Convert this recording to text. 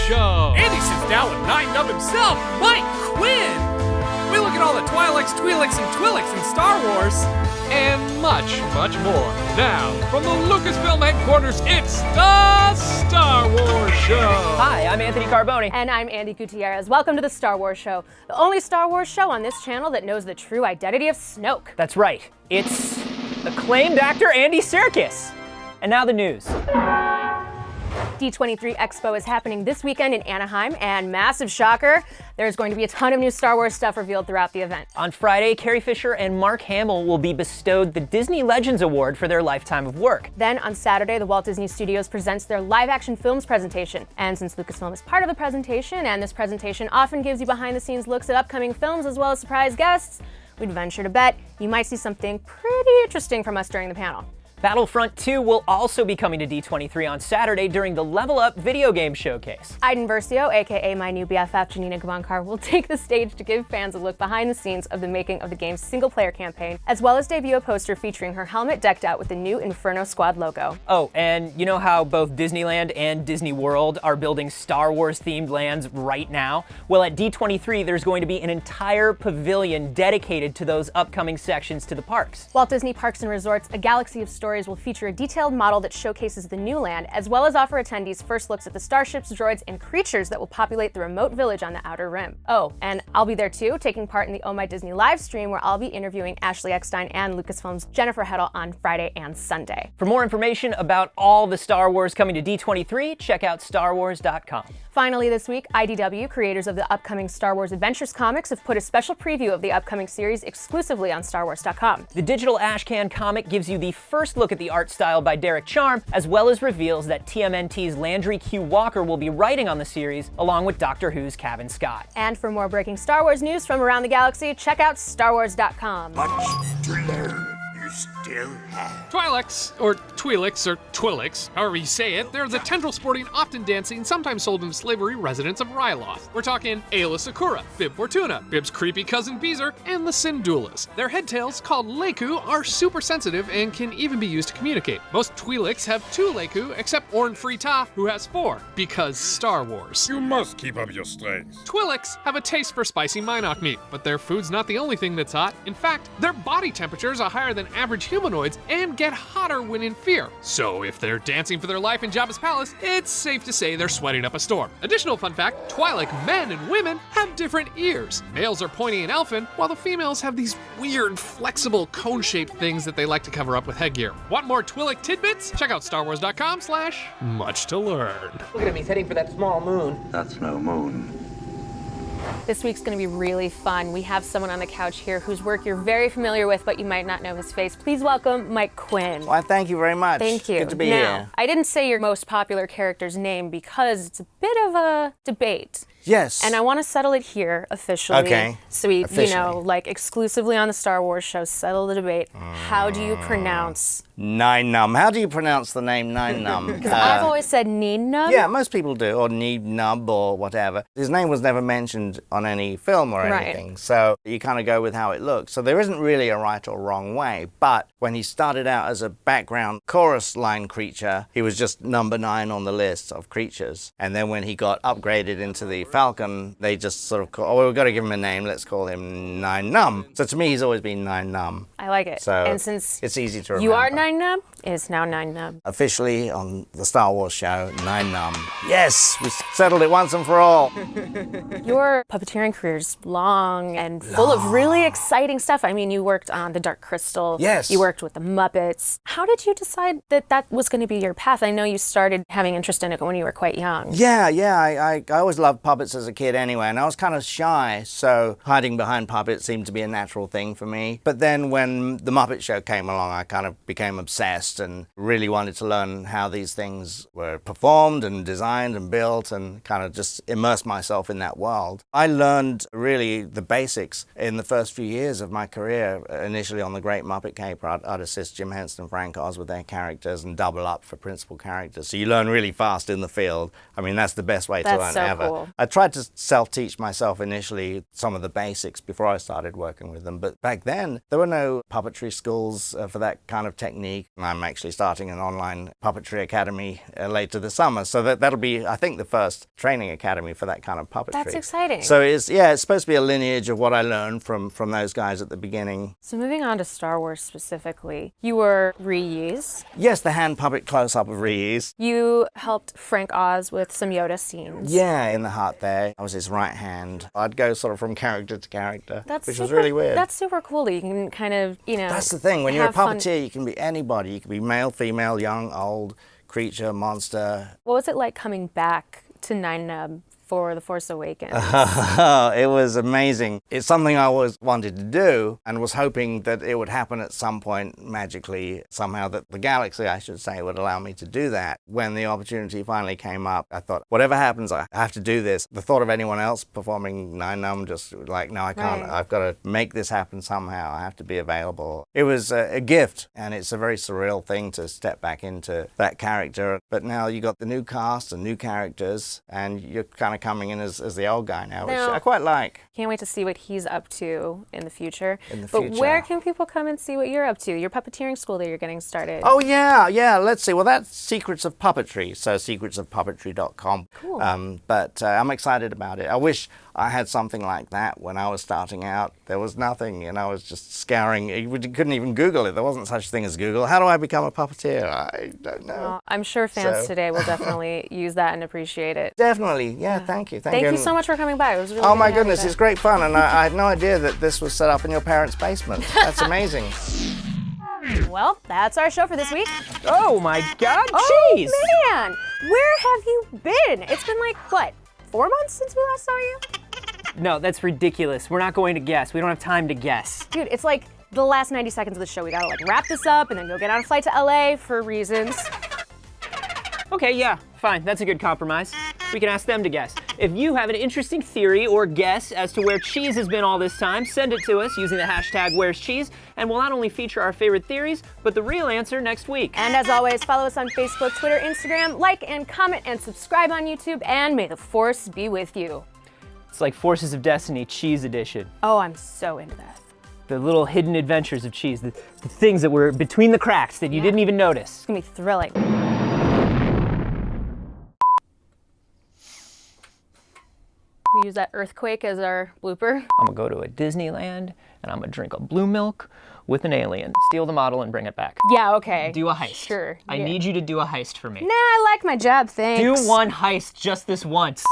Show. Andy sits down with Nien Nunb himself, Mike Quinn. We look at all the Twi'leks, Twi'leks, and Twi'leks in Star Wars. And much, much more. Now, from the Lucasfilm headquarters, it's the Star Wars Show. Hi, I'm Anthony Carboni. And I'm Andy Gutierrez. Welcome to the Star Wars Show, the only Star Wars show on this channel that knows the true identity of Snoke. That's right. It's acclaimed actor Andy Serkis. And now the news. D23 Expo is happening this weekend in Anaheim, and massive shocker, there's going to be a ton of new Star Wars stuff revealed throughout the event. On Friday, Carrie Fisher and Mark Hamill will be bestowed the Disney Legends Award for their lifetime of work. Then on Saturday, the Walt Disney Studios presents their live-action films presentation. And since Lucasfilm is part of the presentation, and this presentation often gives you behind-the-scenes looks at upcoming films as well as surprise guests, we'd venture to bet you might see something pretty interesting from us during the panel. Battlefront 2 will also be coming to D23 on Saturday during the Level Up video game showcase. Iden Versio, aka my new BFF Janina Gavankar, will take the stage to give fans a look behind the scenes of the making of the game's single-player campaign, as well as debut a poster featuring her helmet decked out with the new Inferno Squad logo. Oh, and you know how both Disneyland and Disney World are building Star Wars-themed lands right now? Well, at D23, there's going to be an entire pavilion dedicated to those upcoming sections to the parks. Walt Disney Parks and Resorts, a galaxy of stories, will feature a detailed model that showcases the new land, as well as offer attendees first looks at the starships, droids, and creatures that will populate the remote village on the Outer Rim. Oh, and I'll be there too, taking part in the Oh My Disney live stream, where I'll be interviewing Ashley Eckstein and Lucasfilm's Jennifer Heddle on Friday and Sunday. For more information about all the Star Wars coming to D23, check out StarWars.com. Finally this week, IDW, creators of the upcoming Star Wars Adventures comics, have put a special preview of the upcoming series exclusively on StarWars.com. The digital ashcan comic gives you the first look at the art style by Derek Charm, as well as reveals that TMNT's Landry Q. Walker will be writing on the series, along with Doctor Who's Kevin Scott. And for more breaking Star Wars news from around the galaxy, check out StarWars.com. Much to learn. You still have. Twi'leks, or Twi'leks, or Twi'leks, however you say it, they're the tendril-sporting, often dancing, sometimes sold into slavery residents of Ryloth. We're talking Aayla Secura, Bib Fortuna, Bib's creepy cousin Beezer, and the Syndulas. Their headtails, called Leku, are super sensitive and can even be used to communicate. Most Twi'leks have 2 Leku, except Orn Free-Ta, who has 4, because Star Wars. You must keep up your strength. Twi'leks have a taste for spicy Minok meat, but their food's not the only thing that's hot. In fact, their body temperatures are higher than average humanoids and get hotter when in fear. So if they're dancing for their life in Jabba's palace, it's safe to say they're sweating up a storm. Additional fun fact, Twi'lek men and women have different ears. Males are pointy and elfin, while the females have these weird, flexible, cone-shaped things that they like to cover up with headgear. Want more Twi'lek tidbits? Check out StarWars.com/much to learn. Look at him, he's heading for that small moon. That's no moon. This week's going to be really fun. We have someone on the couch here whose work you're very familiar with, but you might not know his face. Please welcome Mike Quinn. Well, thank you very much. Thank you. Good to be now, here. I didn't say your most popular character's name because it's a bit of a debate. Yes. And I want to settle it here officially. Okay. So we, Officially. like exclusively on the Star Wars show, settle the debate. How do you pronounce? Nien Nunb. How do you pronounce the name Nien Nunb? Because I've always said Nien Nunb. Yeah, most people do, or Nien Nunb or whatever. His name was never mentioned on any film or Right. anything, so you kind of go with how it looks. So there isn't really a right or wrong way, but when he started out as a background chorus line creature, he was just number 9 on the list of creatures. And then when he got upgraded into the Falcon, they just sort of call, oh, we've got to give him a name, let's call him Nien Nunb. So to me, he's always been Nien Nunb. I like it. So and since it's easy to remember. you are Nien Nunb, it's now Nien Nunb. Officially on the Star Wars show, Nien Nunb. Yes, we settled it once and for all. Your puppeteering career is long and full of really exciting stuff. I mean, you worked on The Dark Crystal. Yes. You worked with the Muppets. How did you decide that that was going to be your path? I know you started having interest in it when you were quite young. Yeah, I always loved puppets as a kid anyway, and I was kind of shy, so hiding behind puppets seemed to be a natural thing for me. But then when the Muppet Show came along, I kind of became obsessed and really wanted to learn how these things were performed and designed and built, and kind of just immerse myself in that world. I learned really the basics in the first few years of my career. Initially on the Great Muppet Caper, I'd assist Jim Henson and Frank Oz with their characters and double up for principal characters. So you learn really fast in the field. I mean, that's the best way to learn so ever. cool. I tried to self-teach myself initially some of the basics before I started working with them, but back then there were no puppetry schools for that kind of technique. And I'm actually starting an online puppetry academy later this summer. So that'll be, I think, the first training academy for that kind of puppetry. That's exciting. So it's supposed to be a lineage of what I learned from those guys at the beginning. So moving on to Star Wars specifically, you were Ree-Yeez. Yes, the hand puppet close-up of Ree-Yeez. You helped Frank Oz with some Yoda scenes. Yeah, in the heart there. I was his right hand. I'd go sort of from character to character, which was really weird. That's super cool that you can kind of, That's the thing. When you're a have fun. puppeteer, you can be anybody. You can be male, female, young, old, creature, monster. What was it like coming back to Nien Nunb for The Force Awakens? It was amazing. It's something I always wanted to do and was hoping that it would happen at some point magically, somehow that the galaxy, I should say, would allow me to do that. When the opportunity finally came up, I thought, whatever happens, I have to do this. The thought of anyone else performing Nien Nunb, just like, no, I can't. Right. I've got to make this happen somehow. I have to be available. It was a gift, and it's a very surreal thing to step back into that character. But now you got the new cast and new characters, and you're kind of coming in as the old guy now, which Now- I quite like. Can't wait to see what he's up to in the future. In the But future. where can people come and see what you're up to? Your puppeteering school that you're getting started. Oh, yeah, let's see. Well, that's Secrets of Puppetry, so secretsofpuppetry.com. Cool. But I'm excited about it. I wish I had something like that when I was starting out. There was nothing, and I was just scouring. You couldn't even Google it. There wasn't such a thing as Google. How do I become a puppeteer? I don't know. Well, I'm sure fans So- today will definitely use that and appreciate it. Definitely, yeah, thank you. Thank you And- so much for coming by. It was really Oh good my to have you goodness, back. it's great fun, and I had no idea that this was set up in your parents' basement. That's amazing. Well, that's our show for this week. Oh my God, Oh, cheese! man! Where have you been? It's been like, what, 4 months since we last saw you? No, that's ridiculous. We're not going to guess. We don't have time to guess. Dude, it's like the last 90 seconds of the show. We gotta like wrap this up and then go get on a flight to LA for reasons. Okay, yeah, fine. That's a good compromise. We can ask them to guess. If you have an interesting theory or guess as to where cheese has been all this time, send it to us using the hashtag #Where'sCheese, and we'll not only feature our favorite theories, but the real answer next week. And as always, follow us on Facebook, Twitter, Instagram, like and comment and subscribe on YouTube, and may the Force be with you. It's like Forces of Destiny Cheese Edition. Oh, I'm so into that. The little hidden adventures of cheese, the things that were between the cracks that you didn't even notice. It's gonna be thrilling. We use that earthquake as our blooper. I'm gonna go to a Disneyland and I'm gonna drink a blue milk with an alien, steal the model and bring it back. Yeah, okay. Do a heist. Sure. I yeah. need you to do a heist for me. Nah, I like my job, thanks. Do one heist just this once.